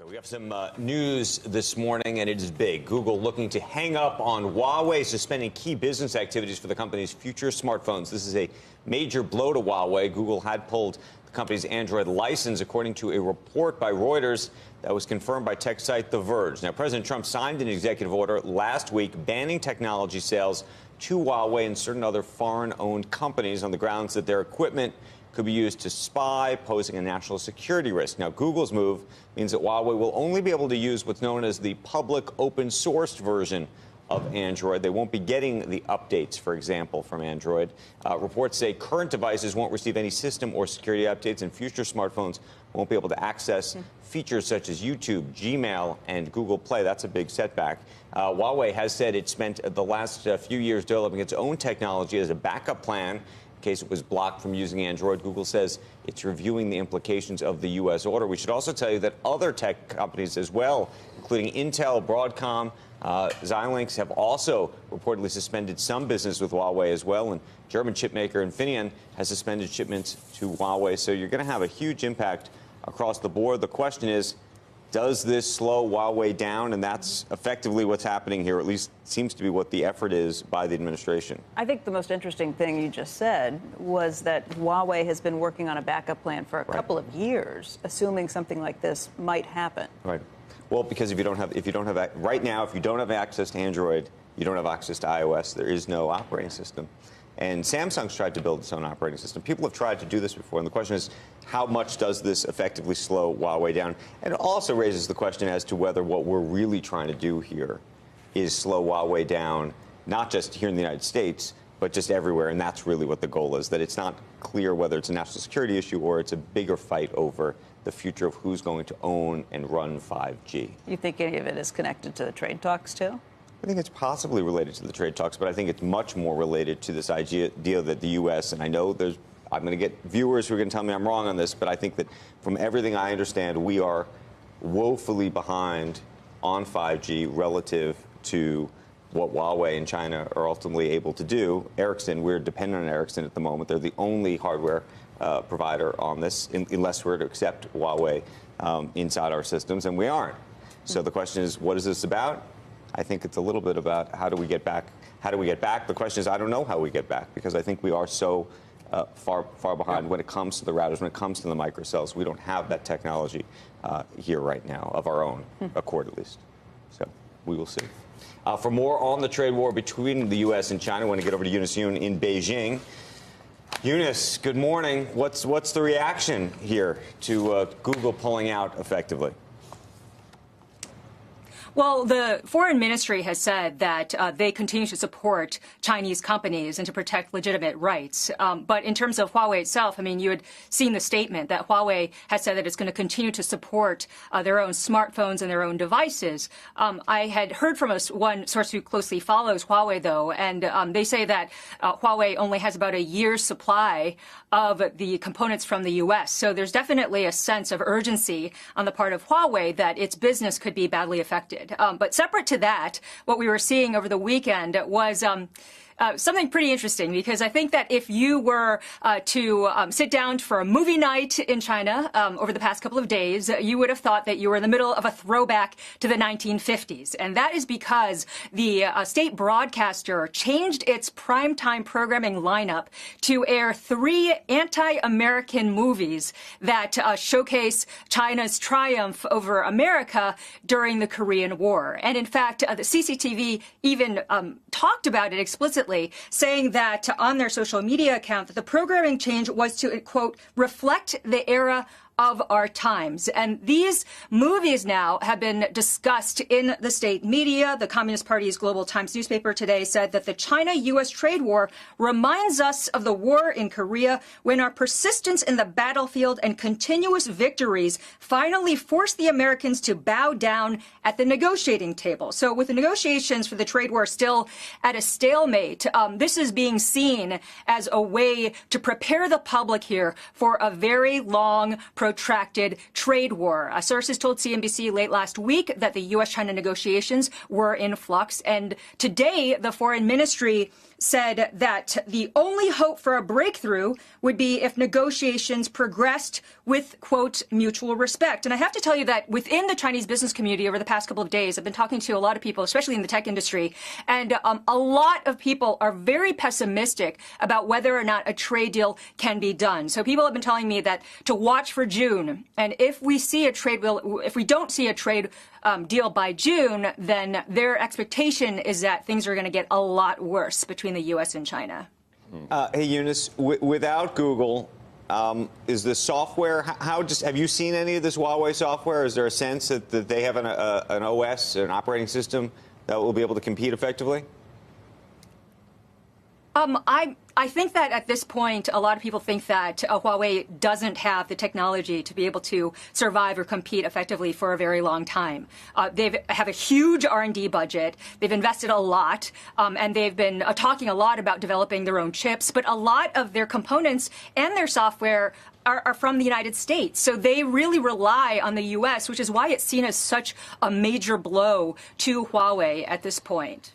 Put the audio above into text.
We have some news this morning, and it is big. Google looking to hang up on Huawei, suspending key business activities for the company's future smartphones. This is a major blow to Huawei. Google had pulled the company's Android license, according to a report by Reuters that was confirmed by tech site The Verge. Now, President Trump signed an executive order last week banning technology sales to Huawei and certain other foreign-owned companies on the grounds that their equipment could be used to spy, posing a national security risk. Now, Google's move means that Huawei will only be able to use what's known as the public open-sourced version of Android. They won't be getting the updates, for example, from Android. Reports say current devices won't receive any system or security updates, and future smartphones won't be able to access features such as YouTube, Gmail, and Google Play. That's a big setback. Huawei has said it spent the last few years developing its own technology as a backup plan in case it was blocked from using Android. Google says it's reviewing the implications of the U.S. order. We should also tell you that other tech companies as well, including Intel, Broadcom, Xilinx, have also reportedly suspended some business with Huawei as well. And German chipmaker Infineon has suspended shipments to Huawei. So you're going to have a huge impact across the board. The question is, does this slow Huawei down? And that's effectively what's happening here, at least seems to be what the effort is by the administration. I think the most interesting thing you just said was that Huawei has been working on a backup plan for a couple of years, assuming something like this might happen. Right. Well, because if you don't have right now, if you don't have access to Android, you don't have access to iOS. There is no operating system. And Samsung's tried to build its own operating system. People have tried to do this before. And the question is, how much does this effectively slow Huawei down? And it also raises the question as to whether what we're really trying to do here is slow Huawei down, not just here in the United States, but just everywhere. And that's really what the goal is, that it's not clear whether it's a national security issue or it's a bigger fight over the future of who's going to own and run 5G. You think any of it is connected to the trade talks, too? I think it's possibly related to the trade talks, but I think it's much more related to this idea that the U.S., and I know I'm going to get viewers who are going to tell me I'm wrong on this, but I think that from everything I understand, we are woefully behind on 5G relative to what Huawei and China are ultimately able to do. Ericsson, we're dependent on Ericsson at the moment. They're the only hardware provider on this, unless we're to accept Huawei inside our systems, and we aren't. So the question is, what is this about? I think it's a little bit about how do we get back? How do we get back? The question is, I don't know how we get back, because I think we are so far behind when it comes to the routers, when it comes to the microcells. We don't have that technology here right now of our own accord, at least. So we will see. For more on the trade war between the U.S. and China, I want to get over to Eunice Yoon in Beijing. Eunice, good morning. What's the reaction here to Google pulling out effectively? Well, the foreign ministry has said that they continue to support Chinese companies and to protect legitimate rights. But in terms of Huawei itself, I mean, you had seen the statement that Huawei has said that it's going to continue to support their own smartphones and their own devices. I had heard from one source who closely follows Huawei, though, and they say that Huawei only has about a year's supply of the components from the U.S. So there's definitely a sense of urgency on the part of Huawei that its business could be badly affected. But separate to that, what we were seeing over the weekend was something pretty interesting, because I think that if you were to sit down for a movie night in China over the past couple of days, you would have thought that you were in the middle of a throwback to the 1950s. And that is because the state broadcaster changed its primetime programming lineup to air 3 anti-American movies that showcase China's triumph over America during the Korean War. And in fact, the CCTV even talked about it explicitly, saying that on their social media account that the programming change was to, quote, reflect the era of our times. And these movies now have been discussed in the state media. The Communist Party's Global Times newspaper today said that the China-U.S. trade war reminds us of the war in Korea, when our persistence in the battlefield and continuous victories finally forced the Americans to bow down at the negotiating table. So with the negotiations for the trade war still at a stalemate, this is being seen as a way to prepare the public here for a very long, protracted protracted trade war. Sources told CNBC late last week that the U.S.-China negotiations were in flux. And today, the Foreign Ministry said that the only hope for a breakthrough would be if negotiations progressed with, quote, mutual respect. And I have to tell you that within the Chinese business community over the past couple of days, I've been talking to a lot of people, especially in the tech industry, and a lot of people are very pessimistic about whether or not a trade deal can be done. So people have been telling me that to watch for June, and if we see a trade deal, if we don't see a trade deal by June, then their expectation is that things are going to get a lot worse between the U.S. and China. Hey, Eunice, without Google, is the software, have you seen any of this Huawei software? Is there a sense that they have an OS, an operating system that will be able to compete effectively? I think that at this point, a lot of people think that Huawei doesn't have the technology to be able to survive or compete effectively for a very long time. They have a huge R&D budget. They've invested a lot, and they've been talking a lot about developing their own chips. But a lot of their components and their software are from the United States. So they really rely on the U.S., which is why it's seen as such a major blow to Huawei at this point.